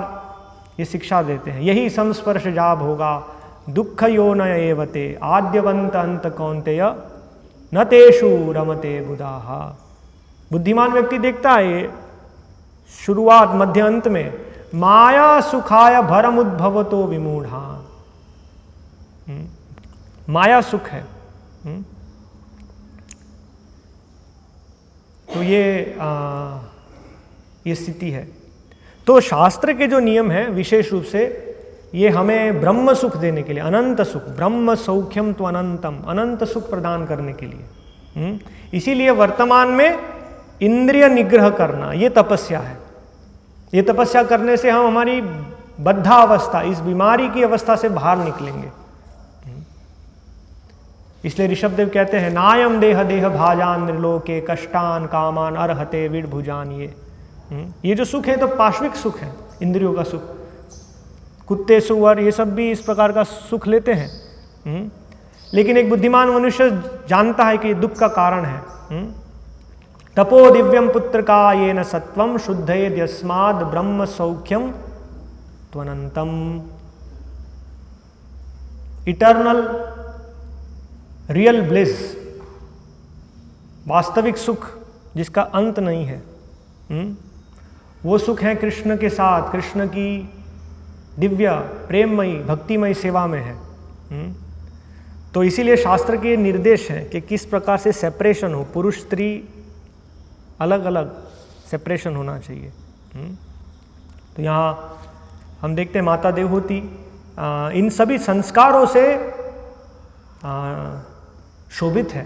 ये शिक्षा देते हैं, यही संस्पर्श जाब होगा दुख यो न एवते आद्यवंत अंत कौन्तेय न तेषु रमते बुधाहा। बुद्धिमान व्यक्ति देखता है शुरुआत मध्य अंत में माया सुखाय भरम उद्भवतो विमूढ़ा। माया सुख है। तो ये स्थिति है। तो शास्त्र के जो नियम हैं विशेष रूप से ये हमें ब्रह्म सुख देने के लिए, अनंत सुख, ब्रह्म सौख्यम तो अनंतम, अनंत सुख प्रदान करने के लिए। इसीलिए वर्तमान में इंद्रिय निग्रह करना ये तपस्या है। ये तपस्या करने से हम हमारी बद्धावस्था, इस बीमारी की अवस्था से बाहर निकलेंगे। इसलिए ऋषभदेव कहते हैं नायम देह देह भाजान निर्लोके कष्टान कामान अर्हते विडभुजान। ये जो सुख है तो पाश्विक सुख है, इंद्रियों का सुख। कुत्ते सुअर ये सब भी इस प्रकार का सुख लेते हैं, लेकिन एक बुद्धिमान मनुष्य जानता है कि ये दुख का कारण है। तपो दिव्यम पुत्र का ये न सत्वम शुद्धयेद यस्माद् ब्रह्म सौख्यम त्वनंतम। इटर्नल रियल ब्लिस, वास्तविक सुख जिसका अंत नहीं है, वो सुख है कृष्ण के साथ, कृष्ण की दिव्य प्रेममयी भक्तिमयी सेवा में है। तो इसीलिए शास्त्र के निर्देश हैं कि किस प्रकार से सेपरेशन हो, पुरुष स्त्री अलग अलग सेपरेशन होना चाहिए। तो यहाँ हम देखते हैं माता देवहूति इन सभी संस्कारों से शोभित है,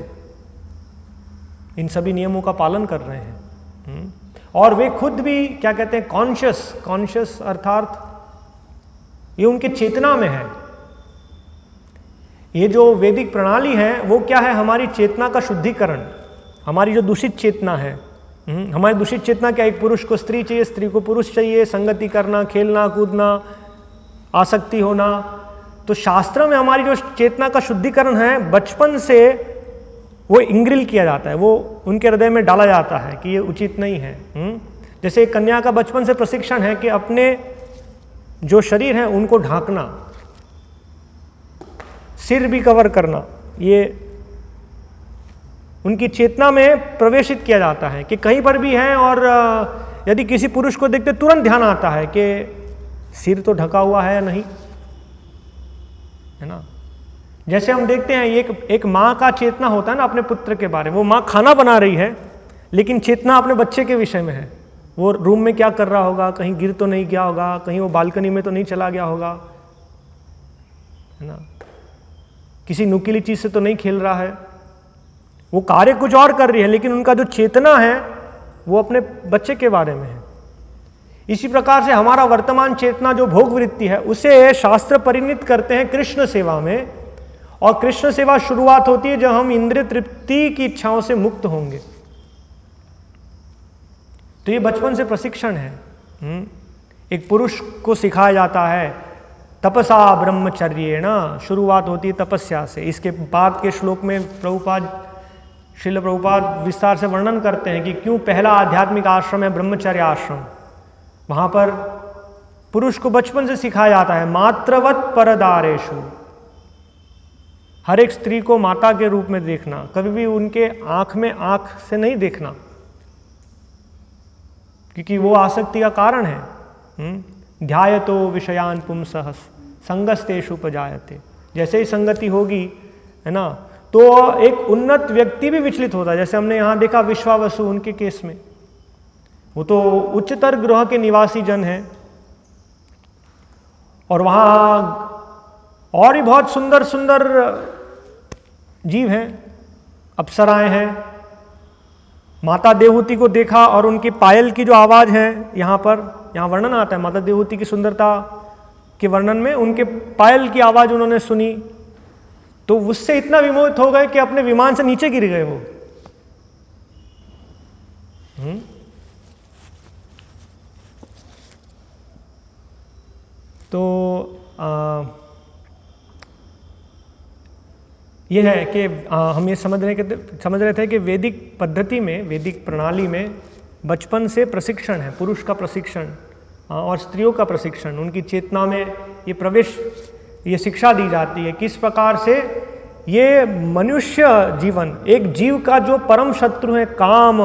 इन सभी नियमों का पालन कर रहे हैं। और वे खुद भी क्या कहते हैं, कॉन्शियस अर्थात ये उनके चेतना में है। ये जो वैदिक प्रणाली है वो क्या है, हमारी चेतना का शुद्धिकरण। हमारी जो दूषित चेतना है, हमारी दूषित चेतना क्या, एक पुरुष को स्त्री चाहिए, स्त्री को पुरुष चाहिए, संगति करना, खेलना कूदना, आसक्ति होना। तो शास्त्र में हमारी जो चेतना का शुद्धिकरण है बचपन से वो इंग्रिल किया जाता है, वो उनके हृदय में डाला जाता है कि ये उचित नहीं है। जैसे एक कन्या का बचपन से प्रशिक्षण है कि अपने जो शरीर है उनको ढांकना, सिर भी कवर करना, ये उनकी चेतना में प्रवेशित किया जाता है कि कहीं पर भी है। और यदि किसी पुरुष को देखते तुरंत ध्यान आता है कि सिर तो ढका हुआ है या नहीं, है ना। जैसे हम देखते हैं एक माँ का चेतना होता है ना अपने पुत्र के बारे में। वो माँ खाना बना रही है लेकिन चेतना अपने बच्चे के विषय में है। वो रूम में क्या कर रहा होगा, कहीं गिर तो नहीं गया होगा, कहीं वो बालकनी में तो नहीं चला गया होगा, है ना, किसी नुकीली चीज से तो नहीं खेल रहा है। वो कार्य कुछ और कर रही है लेकिन उनका जो चेतना है वो अपने बच्चे के बारे में है। इसी प्रकार से हमारा वर्तमान चेतना जो भोग वृत्ति है उसे शास्त्र परिणित करते हैं कृष्ण सेवा में। और कृष्ण सेवा शुरुआत होती है जब हम इंद्रिय तृप्ति की इच्छाओं से मुक्त होंगे। तो ये बचपन से प्रशिक्षण है। एक पुरुष को सिखाया जाता है तपसा ब्रह्मचर्य ना, शुरुआत होती है तपस्या से। इसके बाद के श्लोक में श्रील प्रभुपाद विस्तार से वर्णन करते हैं कि क्यों पहला आध्यात्मिक आश्रम है ब्रह्मचर्य आश्रम। वहां पर पुरुष को बचपन से सिखाया जाता है मातृवत परदारेषु, हर एक स्त्री को माता के रूप में देखना, कभी भी उनके आंख में आंख से नहीं देखना, क्योंकि वो आसक्ति का कारण है। ध्यायतो विषयान पुंसः संगस्तेषु उपजायते। जैसे ही संगति होगी, है ना, तो एक उन्नत व्यक्ति भी विचलित होता है। जैसे हमने यहाँ देखा विश्वावसु, उनके केस में वो तो उच्चतर ग्रह के निवासी जन हैं और वहाँ और भी बहुत सुंदर सुंदर जीव हैं, अप्सराएं हैं। माता देवहूति को देखा और उनकी पायल की जो आवाज है, यहाँ वर्णन आता है माता देवहूति की सुंदरता के वर्णन में, उनके पायल की आवाज उन्होंने सुनी तो उससे इतना विमोहित हो गए कि अपने विमान से नीचे गिर गए वो। तो यह है कि हम ये समझ रहे थे कि वैदिक पद्धति में, वैदिक प्रणाली में बचपन से प्रशिक्षण है, पुरुष का प्रशिक्षण और स्त्रियों का प्रशिक्षण, उनकी चेतना में ये प्रवेश, ये शिक्षा दी जाती है किस प्रकार से ये मनुष्य जीवन, एक जीव का जो परम शत्रु है काम,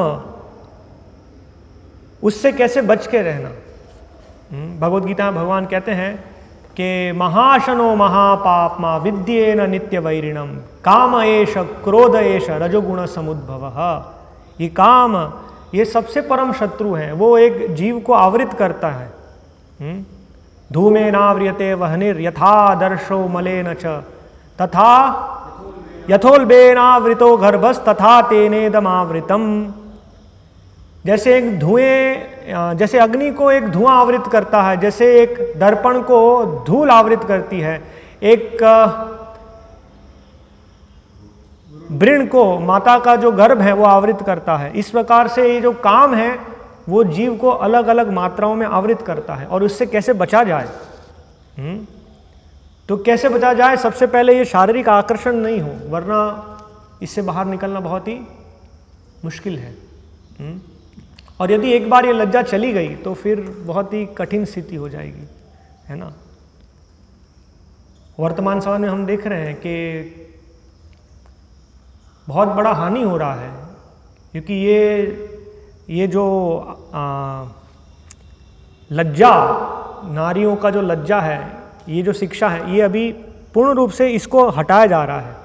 उससे कैसे बच के रहना। भगवद गीता में भगवान कहते हैं कि महाशनो महापापमा विद्येन नित्य वैरिणम काम एष क्रोध एष रजोगुण समुद्भव। ये काम, ये सबसे परम शत्रु है, वो एक जीव को आवृत करता है, धूमेनाव्रियते वह्निर यथादर्शो मलेन च तथा यथोल्बेनावृतो गर्भस् तथा तेनेदमावृतम। जैसे एक धुएं, जैसे अग्नि को एक धुआं आवृत करता है, जैसे एक दर्पण को धूल आवृत करती है, एक वृण को माता का जो गर्भ है वो आवृत करता है, इस प्रकार से ये जो काम है वो जीव को अलग अलग मात्राओं में आवृत करता है। और उससे कैसे बचा जाए? तो कैसे बचा जाए? सबसे पहले ये शारीरिक आकर्षण नहीं हो, वरना इससे बाहर निकलना बहुत ही मुश्किल है। और यदि एक बार ये लज्जा चली गई तो फिर बहुत ही कठिन स्थिति हो जाएगी, है ना। वर्तमान समय में हम देख रहे हैं कि बहुत बड़ा हानि हो रहा है, क्योंकि ये जो लज्जा, नारियों का जो लज्जा है, ये जो शिक्षा है, ये अभी पूर्ण रूप से इसको हटाया जा रहा है।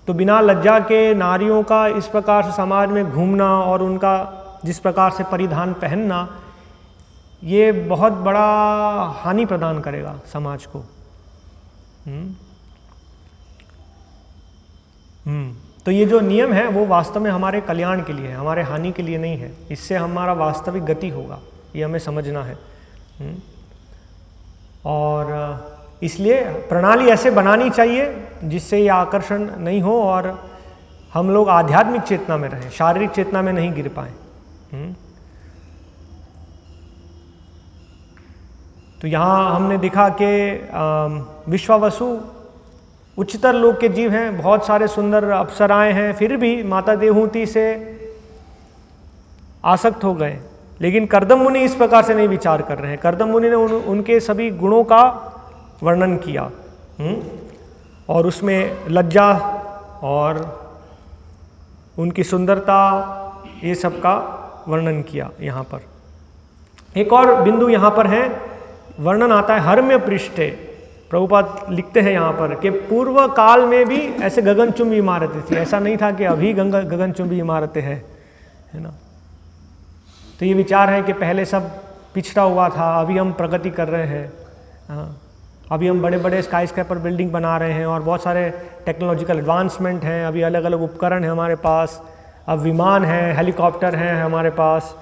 तो बिना लज्जा के नारियों का इस प्रकार से समाज में घूमना और उनका जिस प्रकार से परिधान पहनना, ये बहुत बड़ा हानि प्रदान करेगा समाज को। तो ये जो नियम है वो वास्तव में हमारे कल्याण के लिए है, हमारे हानि के लिए नहीं है। इससे हमारा वास्तविक गति होगा, ये हमें समझना है। और इसलिए प्रणाली ऐसे बनानी चाहिए जिससे ये आकर्षण नहीं हो और हम लोग आध्यात्मिक चेतना में रहें, शारीरिक चेतना में नहीं गिर पाए। तो यहाँ हमने देखा कि विश्वावसु उच्चतर लोक के जीव हैं, बहुत सारे सुंदर अप्सराएं हैं, फिर भी माता देवहूति से आसक्त हो गए। लेकिन कर्दम मुनि इस प्रकार से नहीं विचार कर रहे हैं। कर्दम मुनि ने उनके सभी गुणों का वर्णन किया और उसमें लज्जा और उनकी सुंदरता, ये सब का वर्णन किया। यहाँ पर एक और बिंदु यहाँ पर है, वर्णन आता है हर्म्य पृष्ठे। प्रभुपाद लिखते हैं यहाँ पर कि पूर्व काल में भी ऐसे गगनचुंबी इमारतें थी, ऐसा नहीं था कि अभी गगनचुंबी इमारतें हैं, है ना। तो ये विचार है कि पहले सब पिछड़ा हुआ था, अभी हम प्रगति कर रहे हैं। अभी हम बड़े बड़े स्काईस्क्रैपर बिल्डिंग बना रहे हैं और बहुत सारे टेक्नोलॉजिकल एडवांसमेंट हैं, अभी अलग अलग उपकरण हैं हमारे पास, अब विमान है, हेलीकॉप्टर हैं हमारे पास।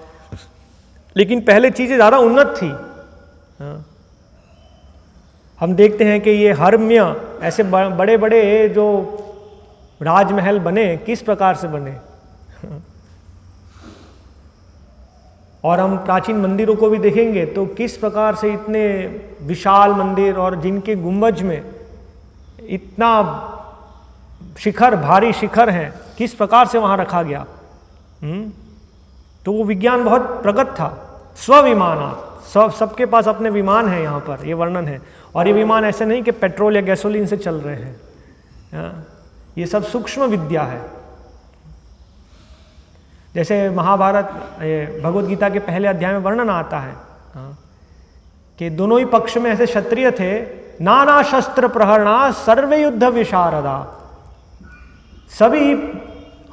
लेकिन पहले चीज़ें ज़्यादा उन्नत थी। हम देखते हैं कि ये हर्म्य ऐसे बड़े बड़े जो राजमहल बने, किस प्रकार से बने। और हम प्राचीन मंदिरों को भी देखेंगे तो किस प्रकार से इतने विशाल मंदिर और जिनके गुंबज में इतना शिखर, भारी शिखर हैं, किस प्रकार से वहाँ रखा गया। तो वो विज्ञान बहुत प्रगत था। स्वविमानात्, सबके पास अपने विमान हैं, यहाँ पर ये वर्णन है। और ये विमान ऐसे नहीं कि पेट्रोल या गैसोलीन से चल रहे हैं, ये सब सूक्ष्म विद्या है। जैसे महाभारत, भगवत गीता के पहले अध्याय में वर्णन आता है कि दोनों ही पक्ष में ऐसे क्षत्रिय थे, नाना शस्त्र प्रहरणा सर्वे युद्ध विशारदा, सभी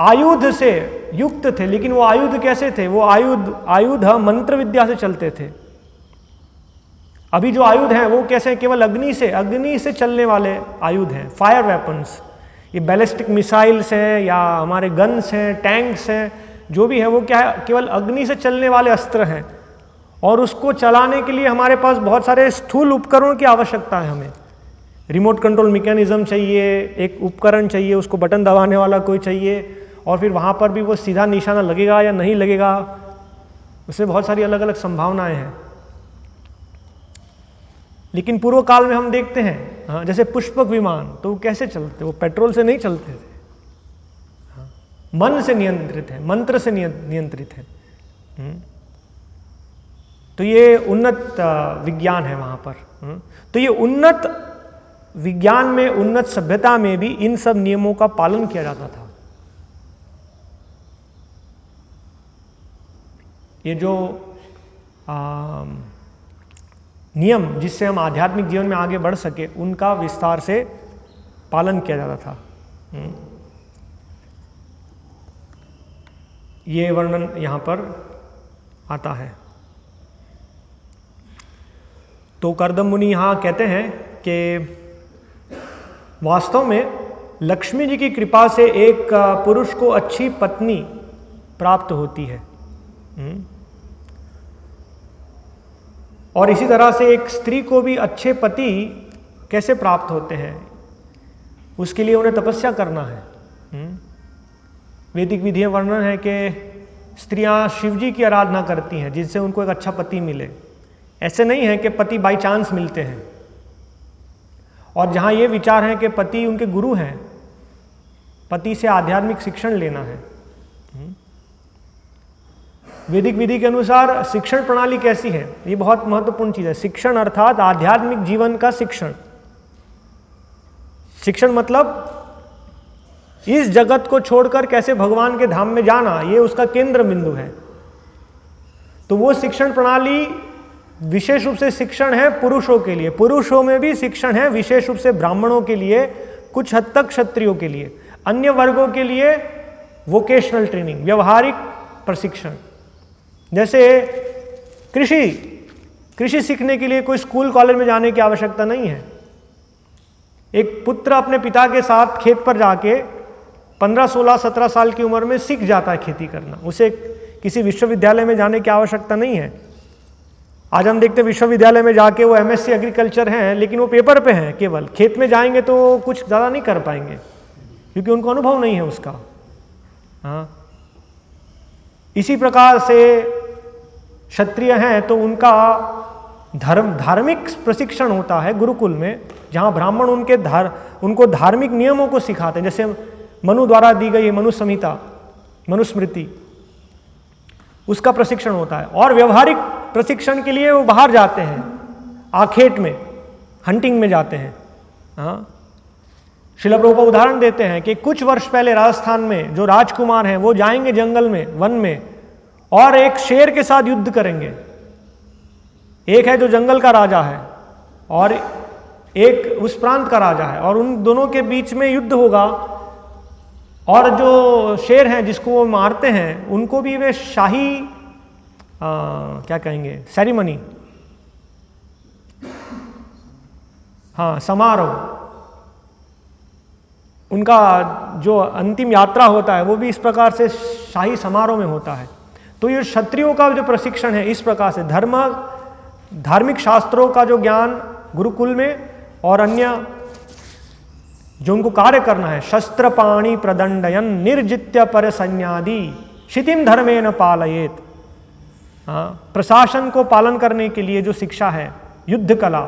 आयुध से युक्त थे। लेकिन वो आयुध कैसे थे? वो आयुध मंत्र विद्या से चलते थे। अभी जो आयुध हैं वो कैसे? केवल अग्नि से चलने वाले आयुध हैं, फायर वेपन्स। ये बैलिस्टिक मिसाइल्स हैं या हमारे गन्स हैं, टैंक्स हैं, जो भी है वो क्या है? केवल अग्नि से चलने वाले अस्त्र हैं। और उसको चलाने के लिए हमारे पास बहुत सारे स्थूल उपकरणों की आवश्यकता है। हमें रिमोट कंट्रोल मैकेनिज्म चाहिए, एक उपकरण चाहिए, उसको बटन दबाने वाला कोई चाहिए, और फिर वहाँ पर भी वो सीधा निशाना लगेगा या नहीं लगेगा, उसमें बहुत सारी अलग अलग संभावनाएं हैं। लेकिन पूर्व काल में हम देखते हैं जैसे पुष्पक विमान, तो वो कैसे चलते? वो पेट्रोल से नहीं चलते थे, मन से नियंत्रित है, मंत्र से नियंत्रित है। तो ये उन्नत विज्ञान है वहाँ पर। तो ये उन्नत विज्ञान में, उन्नत सभ्यता में भी इन सब नियमों का पालन किया जाता था। ये जो नियम जिससे हम आध्यात्मिक जीवन में आगे बढ़ सके, उनका विस्तार से पालन किया जाता था। ये वर्णन यहाँ पर आता है। तो कर्दम मुनि यहाँ कहते हैं कि वास्तव में लक्ष्मी जी की कृपा से एक पुरुष को अच्छी पत्नी प्राप्त होती है, और इसी तरह से एक स्त्री को भी अच्छे पति कैसे प्राप्त होते हैं, उसके लिए उन्हें तपस्या करना है। वैदिक विधि वर्णन है कि स्त्रियां शिव जी की आराधना करती हैं जिससे उनको एक अच्छा पति मिले। ऐसे नहीं है कि पति बाई चांस मिलते हैं। और जहाँ ये विचार है कि पति उनके गुरु हैं, पति से आध्यात्मिक शिक्षण लेना है। वैदिक विधि के अनुसार शिक्षण प्रणाली कैसी है, ये बहुत महत्वपूर्ण चीज है। शिक्षण अर्थात आध्यात्मिक जीवन का शिक्षण। शिक्षण मतलब इस जगत को छोड़कर कैसे भगवान के धाम में जाना, ये उसका केंद्र बिंदु है। तो वो शिक्षण प्रणाली विशेष रूप से शिक्षण है पुरुषों के लिए। पुरुषों में भी शिक्षण है, विशेष रूप से ब्राह्मणों के लिए, कुछ हद तक क्षत्रियों के लिए। अन्य वर्गों के लिए वोकेशनल ट्रेनिंग, व्यवहारिक प्रशिक्षण। जैसे कृषि सीखने के लिए कोई स्कूल कॉलेज में जाने की आवश्यकता नहीं है। एक पुत्र अपने पिता के साथ खेत पर जाके 15, 16, 17 साल की उम्र में सीख जाता है खेती करना। उसे किसी विश्वविद्यालय में जाने की आवश्यकता नहीं है। आज हम देखते हैं विश्वविद्यालय में जाके वो MSc एग्रीकल्चर हैं, लेकिन वो पेपर पे हैं केवल। खेत में जाएंगे तो कुछ ज़्यादा नहीं कर पाएंगे क्योंकि उनको अनुभव नहीं है उसका। हाँ, इसी प्रकार से क्षत्रिय हैं तो उनका धार्मिक प्रशिक्षण होता है गुरुकुल में, जहाँ ब्राह्मण उनको धार्मिक नियमों को सिखाते हैं। जैसे मनु द्वारा दी गई मनु संहिता, मनुस्मृति, उसका प्रशिक्षण होता है। और व्यवहारिक प्रशिक्षण के लिए वो बाहर जाते हैं, आखेट में हंटिंग में जाते हैं। हाँ, श्रील प्रभुपाद उदाहरण देते हैं कि कुछ वर्ष पहले राजस्थान में जो राजकुमार हैं वो जाएंगे जंगल में, वन में, और एक शेर के साथ युद्ध करेंगे। एक है जो जंगल का राजा है और एक उस प्रांत का राजा है, और उन दोनों के बीच में युद्ध होगा। और जो शेर हैं जिसको वो मारते हैं उनको भी वे शाही क्या कहेंगे, सेरेमनी, हाँ, समारोह, उनका जो अंतिम यात्रा होता है वो भी इस प्रकार से शाही समारोह में होता है। तो ये क्षत्रियों का जो प्रशिक्षण है इस प्रकार से धार्मिक शास्त्रों का जो ज्ञान गुरुकुल में, और अन्य जो उनको कार्य करना है, शस्त्र पाणी प्रदंडयन निर्जित्य पर संज्ञादि क्षितिम धर्मेण पालयेत। प्रशासन को पालन करने के लिए जो शिक्षा है, युद्ध कला,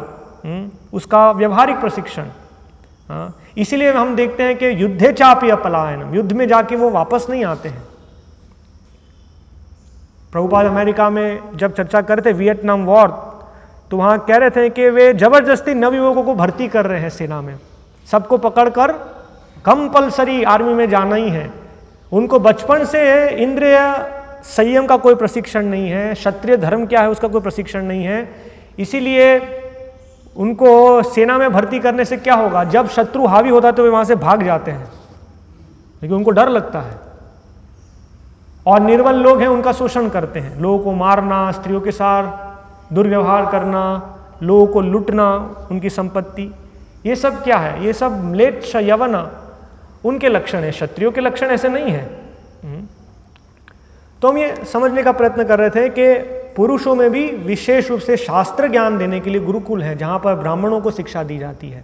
उसका व्यवहारिक प्रशिक्षण। इसीलिए हम देखते हैं कि युद्धे चापि अपलायनम, युद्ध में जाके वो वापस नहीं आते हैं। प्रभुपाद अमेरिका में जब चर्चा करते वियतनाम वॉर, तो वहां कह रहे थे कि वे जबरदस्ती नवयुवकों को भर्ती कर रहे हैं सेना में, सबको पकड़कर कंपल्सरी आर्मी में जाना ही है। उनको बचपन से इंद्रिय संयम का कोई प्रशिक्षण नहीं है, क्षत्रिय धर्म क्या है उसका कोई प्रशिक्षण नहीं है। इसीलिए उनको सेना में भर्ती करने से क्या होगा, जब शत्रु हावी होता है तो वे वहां से भाग जाते हैं, लेकिन उनको डर लगता है। और निर्बल लोग हैं उनका शोषण करते हैं, लोगों को मारना, स्त्रियों के साथ दुर्व्यवहार करना, लोगों को लूटना, उनकी संपत्ति, ये सब क्या है, ये सब म्लेच्छ यवन उनके लक्षण है। क्षत्रियों के लक्षण ऐसे नहीं है। तो हम ये समझने का प्रयत्न कर रहे थे कि पुरुषों में भी विशेष रूप से शास्त्र ज्ञान देने के लिए गुरुकुल है, जहां पर ब्राह्मणों को शिक्षा दी जाती है।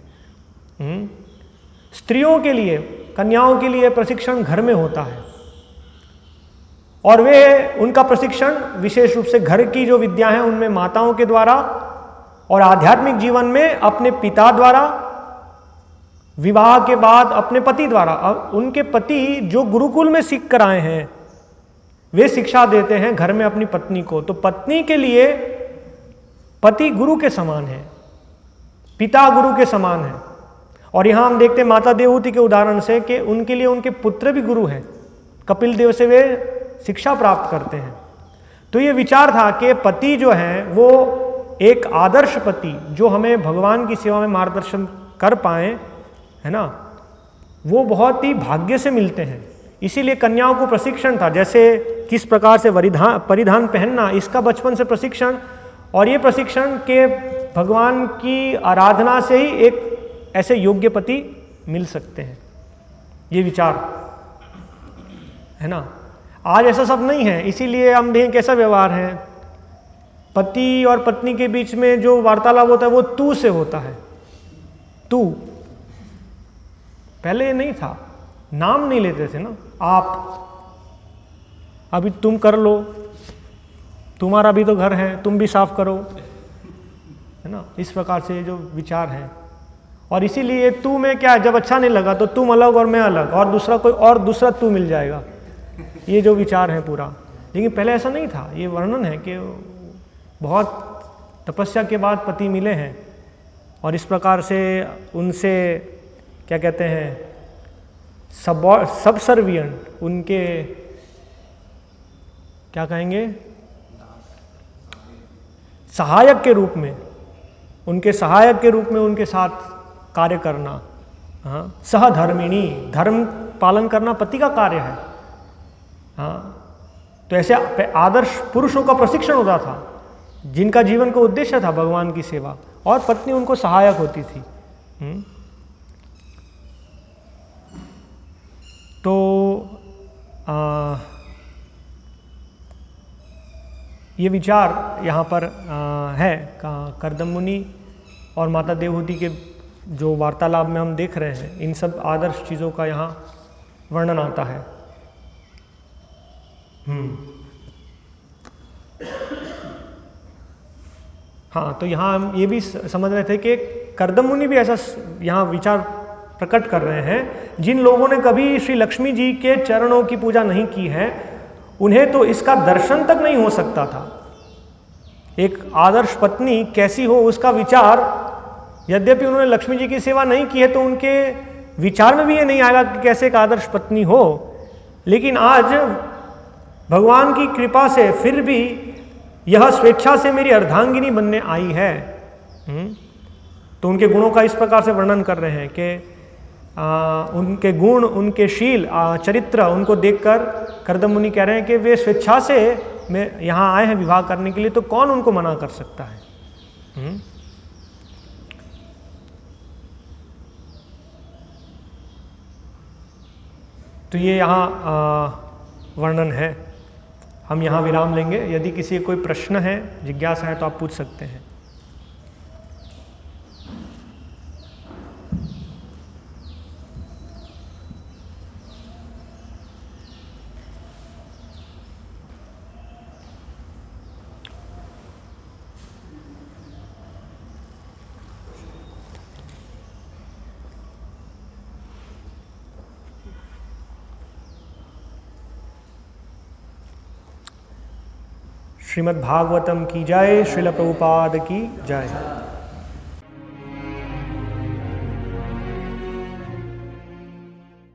स्त्रियों के लिए, कन्याओं के लिए प्रशिक्षण घर में होता है, और वे उनका प्रशिक्षण विशेष रूप से घर की जो विद्या है उनमें माताओं के द्वारा, और आध्यात्मिक जीवन में अपने पिता द्वारा, विवाह के बाद अपने पति द्वारा। उनके पति जो गुरुकुल में सीख कर आए हैं वे शिक्षा देते हैं घर में अपनी पत्नी को। तो पत्नी के लिए पति गुरु के समान है, पिता गुरु के समान है। और यहां हम देखते हैं माता देवहूति के उदाहरण से कि उनके लिए उनके पुत्र भी गुरु हैं, कपिल देव से वे शिक्षा प्राप्त करते हैं। तो ये विचार था कि पति जो है वो एक आदर्श पति जो हमें भगवान की सेवा में मार्गदर्शन कर पाए, है ना, वो बहुत ही भाग्य से मिलते हैं। इसीलिए कन्याओं को प्रशिक्षण था, जैसे किस प्रकार से परिधान पहनना, इसका बचपन से प्रशिक्षण। और ये प्रशिक्षण के भगवान की आराधना से ही एक ऐसे योग्य पति मिल सकते हैं, ये विचार है ना। आज ऐसा सब नहीं है, इसीलिए हम देखें कैसा व्यवहार है, पति और पत्नी के बीच में जो वार्तालाप होता है वो तू से होता है। तू, पहले ये नहीं था, नाम नहीं लेते थे ना, आप, अभी तुम कर लो, तुम्हारा भी तो घर है, तुम भी साफ करो, है ना। इस प्रकार से जो विचार है, और इसीलिए तू में क्या, जब अच्छा नहीं लगा तो तुम अलग और मैं अलग, और दूसरा कोई और दूसरा तू मिल जाएगा, ये जो विचार है पूरा। लेकिन पहले ऐसा नहीं था। ये वर्णन है कि बहुत तपस्या के बाद पति मिले हैं और इस प्रकार से उनसे क्या कहते हैं, सबसर्विएंट, उनके क्या कहेंगे, सहायक के रूप में, उनके सहायक के रूप में उनके साथ कार्य करना। हाँ, सहधर्मिणी, धर्म पालन करना पति का कार्य है। हाँ, तो ऐसे आदर्श पुरुषों का प्रशिक्षण होता था जिनका जीवन का उद्देश्य था भगवान की सेवा, और पत्नी उनको सहायक होती थी। तो ये विचार यहाँ पर है कर्दम मुनि और माता देवहूति के जो वार्तालाप में हम देख रहे हैं, इन सब आदर्श चीज़ों का यहाँ वर्णन आता है। हाँ, तो यहाँ हम ये भी समझ रहे थे कि कर्दम मुनि भी ऐसा यहाँ विचार प्रकट कर रहे हैं, जिन लोगों ने कभी श्री लक्ष्मी जी के चरणों की पूजा नहीं की है, उन्हें तो इसका दर्शन तक नहीं हो सकता था। एक आदर्श पत्नी कैसी हो उसका विचार, यद्यपि उन्होंने लक्ष्मी जी की सेवा नहीं की है तो उनके विचार में भी ये नहीं आएगा कि कैसे एक आदर्श पत्नी हो। लेकिन आज भगवान की कृपा से फिर भी यह स्वेच्छा से मेरी अर्धांगिनी बनने आई है। तो उनके गुणों का इस प्रकार से वर्णन कर रहे हैं कि उनके गुण, उनके शील, चरित्र, उनको देखकर कर्दम मुनि कह रहे हैं कि वे स्वेच्छा से में यहाँ आए हैं विवाह करने के लिए, तो कौन उनको मना कर सकता है। तो ये यहाँ वर्णन है। हम यहाँ विराम लेंगे। यदि किसी कोई प्रश्न है, जिज्ञासा है तो आप पूछ सकते हैं। श्रीमद् भागवतम की जय, श्रील प्रभुपाद की जय।